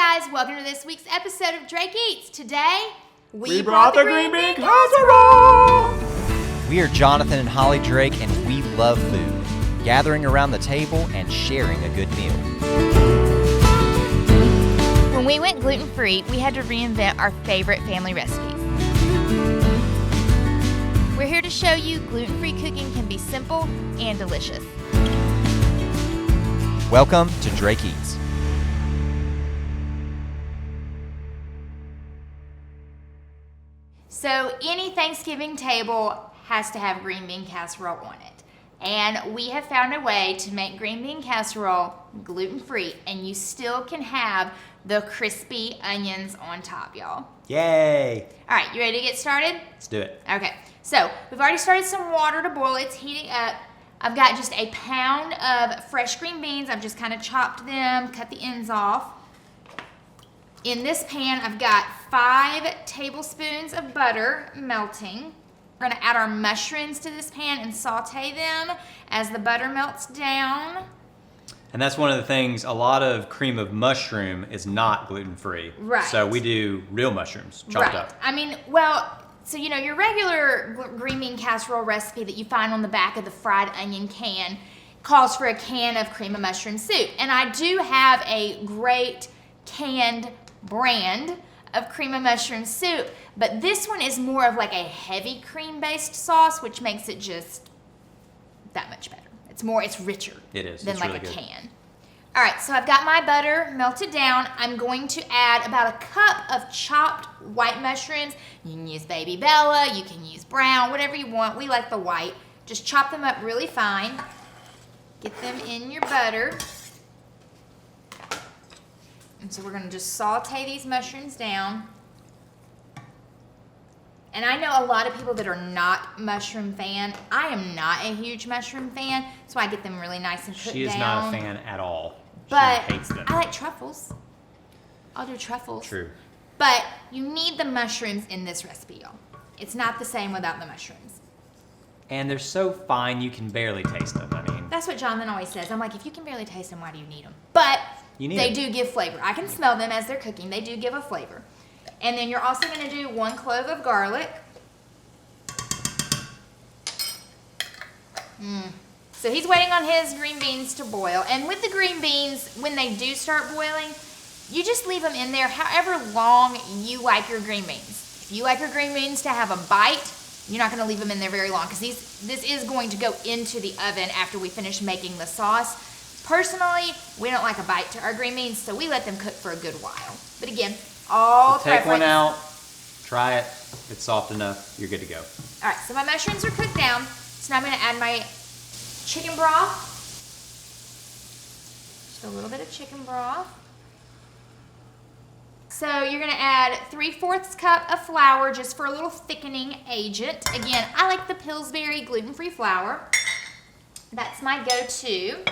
guys, welcome to this week's episode of Drake Eats. Today, we brought the green bean casserole! We are Jonathan and Holly Drake, and we love food, gathering around the table and sharing a good meal. When we went gluten-free, we had to reinvent our favorite family recipes. We're here to show you gluten-free cooking can be simple and delicious. Welcome to Drake Eats. So any Thanksgiving table has to have green bean casserole on it. And we have found a way to make green bean casserole gluten-free, and you still can have the crispy onions on top, y'all. Yay! All right, you ready to get started? Let's do it. Okay, so we've already started some water to boil. It's heating up. I've got just a pound of fresh green beans. I've just kind of chopped them, cut the ends off. In this pan, I've got 5 tablespoons of butter melting. We're gonna add our mushrooms to this pan and saute them as the butter melts down. And that's one of the things, a lot of cream of mushroom is not gluten-free. Right. So we do real mushrooms, chopped up. I mean, well, so you know, your regular green bean casserole recipe that you find on the back of the fried onion can calls for a can of cream of mushroom soup. And I do have a great canned brand of cream of mushroom soup, but this one is more of like a heavy cream-based sauce, which makes it just that much better. It's richer. It is. Than it's like really a good. can. All right, so I've got my butter melted down. I'm going to add about a cup of chopped white mushrooms. You can use baby Bella, you can use brown, whatever you want. We like the white. Just chop them up really fine. Get them in your butter. And so we're gonna just saute these mushrooms down. And I know a lot of people that are not mushroom fan. I am not a huge mushroom fan, so I get them really nice and cooked down. She is not a fan at all. But she hates them. I like truffles. I'll do truffles. True. But you need the mushrooms in this recipe, y'all. It's not the same without the mushrooms. And they're so fine you can barely taste them. I mean, That's what Jonathan always says. I'm like, if you can barely taste them, why do you need them? But they do give flavor. I can smell them as they're cooking. They do give a flavor. And then you're also going to do 1 clove of garlic. So he's waiting on his green beans to boil. And with the green beans, when they do start boiling, you just leave them in there however long you like your green beans. If you like your green beans to have a bite, you're not going to leave them in there very long because this is going to go into the oven after we finish making the sauce. Personally, we don't like a bite to our green beans, so we let them cook for a good while. But again, all so take one out, try it. If it's soft enough, you're good to go. All right, so my mushrooms are cooked down. So now I'm going to add my chicken broth. Just a little bit of chicken broth. So you're going to add 3/4 cup of flour just for a little thickening agent. Again, I like the Pillsbury gluten-free flour. That's my go-to.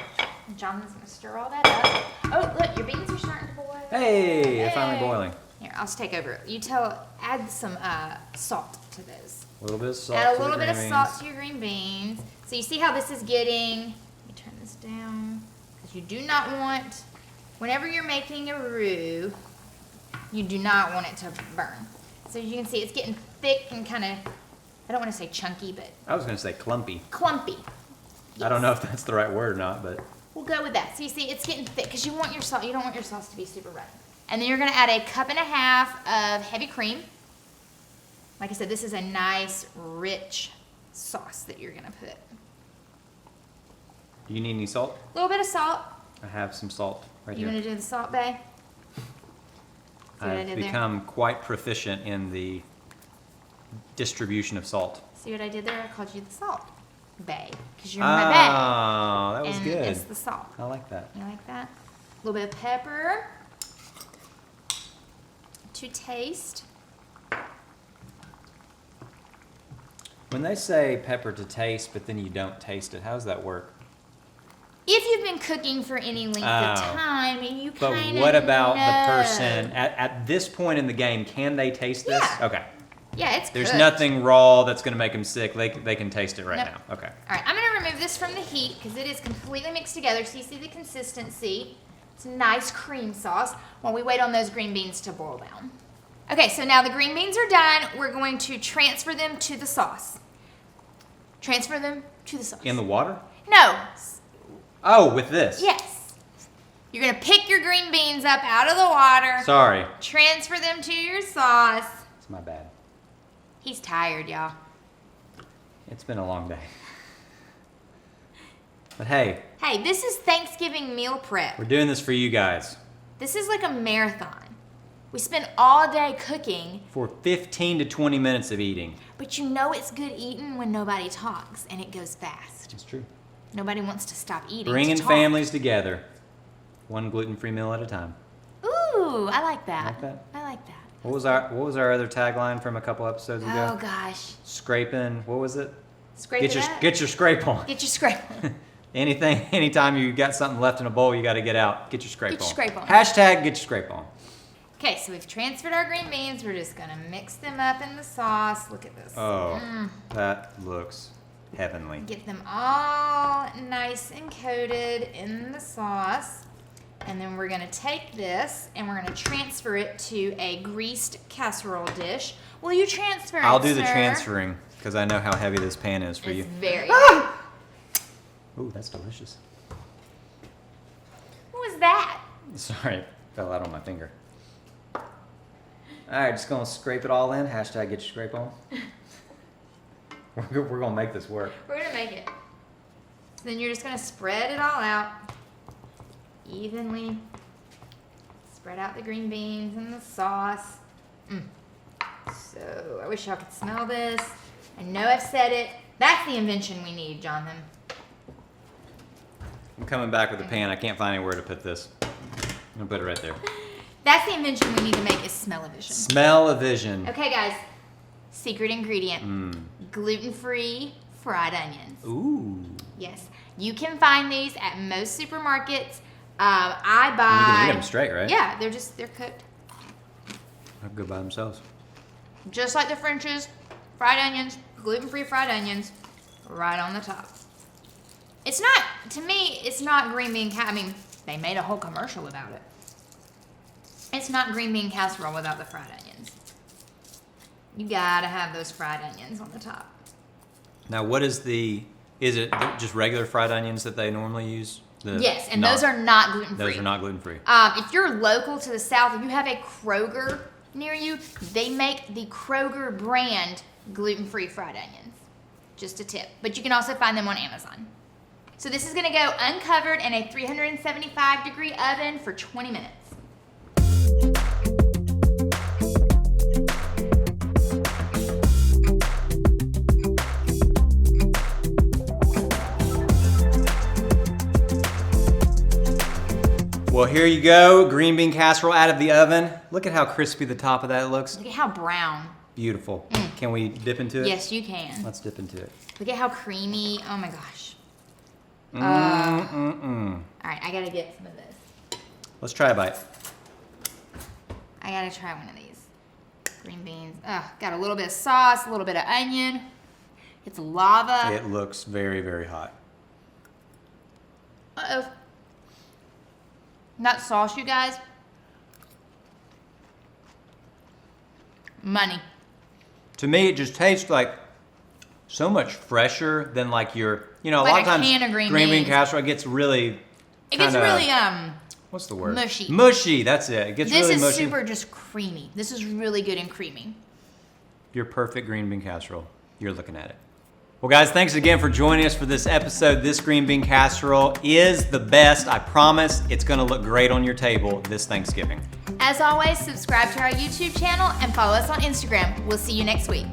Jonathan's going to stir all that up. Oh, look, your beans are starting to boil. Hey, they're finally boiling. Here, I'll just take over. Add some salt to those. A little bit of salt. Add a little bit of salt to your green beans. So you see how this is getting, let me turn this down, because you do not want, whenever you're making a roux, you do not want it to burn. So as you can see, it's getting thick and kind of, I don't want to say chunky, but I was going to say clumpy. clumpy. I don't know if that's the right word or not, but We'll go with that. So you see, it's getting thick because you want your sauce. You don't want your sauce to be super runny. And then you're going to add 1.5 cups of heavy cream. Like I said, this is a nice, rich sauce that you're going to put. do you need any salt? A little bit of salt. I have some salt right You here. want to do the salt, bae? See what I I've did there? become quite proficient in the distribution of salt. See what I did there? I called you the salt bae because you're my bae. Oh, that was And good. it's the salt. I like that. You like that? A little bit of pepper to taste. When they say pepper to taste, but then you don't taste it, how does that work? If you've been cooking for any length of time, and you But kind of what about the person at this point in the game? Can they taste this? Yeah. Okay. Yeah, it's There's cooked. nothing raw that's going to make them sick. They can taste it right Nope. now. Okay. All right, I'm going to remove this from the heat because it is completely mixed together. So you see the consistency. Some nice cream sauce while we wait on those green beans to boil down. Okay, so now the green beans are done. We're going to transfer them to the sauce. Transfer them to the sauce. In the water? No. Oh, with this? Yes. You're going to pick your green beans up out of the water. Sorry. Transfer them to your sauce. It's my bad. He's tired, y'all. It's been a long day. But hey. Hey, this is Thanksgiving meal prep. We're doing this for you guys. This is like a marathon. We spend all day cooking. For 15 to 20 minutes of eating. But you know it's good eating when nobody talks and it goes fast. It's true. Nobody wants to stop eating. Bringing to talk. families together. One gluten-free meal at a time. Ooh, I like that. Like that? I like that. What was our other tagline from a couple episodes ago? Oh gosh. Scraping, what was it? Scrape Get it your up. get your scrape on. Get your scrape on. Anytime you got something left in a bowl, you got to get out. Get your scrape Get on. your scrape on. Hashtag get your scrape on. Okay, so we've transferred our green beans. We're just gonna mix them up in the sauce. Look at this. Oh, that looks heavenly. Get them all nice and coated in the sauce. And then we're gonna take this and we're gonna transfer it to a greased casserole dish. Will you transfer it, I'll do the sir? transferring because I know how heavy this pan is for It's you. very Ooh, that's delicious. What was that? Sorry, it fell out on my finger. All right, just gonna scrape it all in. Hashtag get your scrape on. We're gonna make this work. We're gonna make it. Then you're just gonna spread it all out evenly. Spread out the green beans and the sauce. So I wish y'all could smell this. I know I've said it. That's the invention we need, Jonathan. I'm coming back with a pan. I can't find anywhere to put this. I'm gonna put it right there. That's the invention we need to make is smell-o-vision. Smell-o-vision. Okay, guys. Secret ingredient. Gluten-free fried onions. Ooh. Yes. You can find these at most supermarkets. I buy... You can eat them straight, right? Yeah, they're cooked. They're good by themselves. Just like the French's, fried onions, gluten-free fried onions, right on the top. It's not, to me, it's not green bean I mean, they made a whole commercial about it. It's not green bean casserole without the fried onions. You gotta have those fried onions on the top. Now, is it just regular fried onions that they normally use? Yes, and those are not gluten-free. Those are not gluten-free. If you're local to the South, if you have a Kroger near you, they make the Kroger brand gluten-free fried onions. Just a tip. But you can also find them on Amazon. So this is gonna go uncovered in a 375-degree oven for 20 minutes. Well, here you go, green bean casserole out of the oven. Look at how crispy the top of that looks. Look at how brown. Beautiful. Can we dip into it? Yes, you can. Let's dip into it. Look at how creamy. Oh my gosh. All right, I gotta get some of this. Let's try a bite. I gotta try one of these. Green beans. Got a little bit of sauce, a little bit of onion. It's lava. It looks very, very hot. Uh-oh. That sauce, you guys. Money. To me, it just tastes like so much fresher than like your, a Like lot of a times can of green bean beans. casserole gets really It gets kinda- really, what's the word? mushy. Mushy, that's it. It gets this really is mushy. super just creamy. This is really good and creamy. Your perfect green bean casserole. You're looking at it. Well, guys, thanks again for joining us for this episode. This green bean casserole is the best. I promise it's going to look great on your table this Thanksgiving. As always, subscribe to our YouTube channel and follow us on Instagram. We'll see you next week.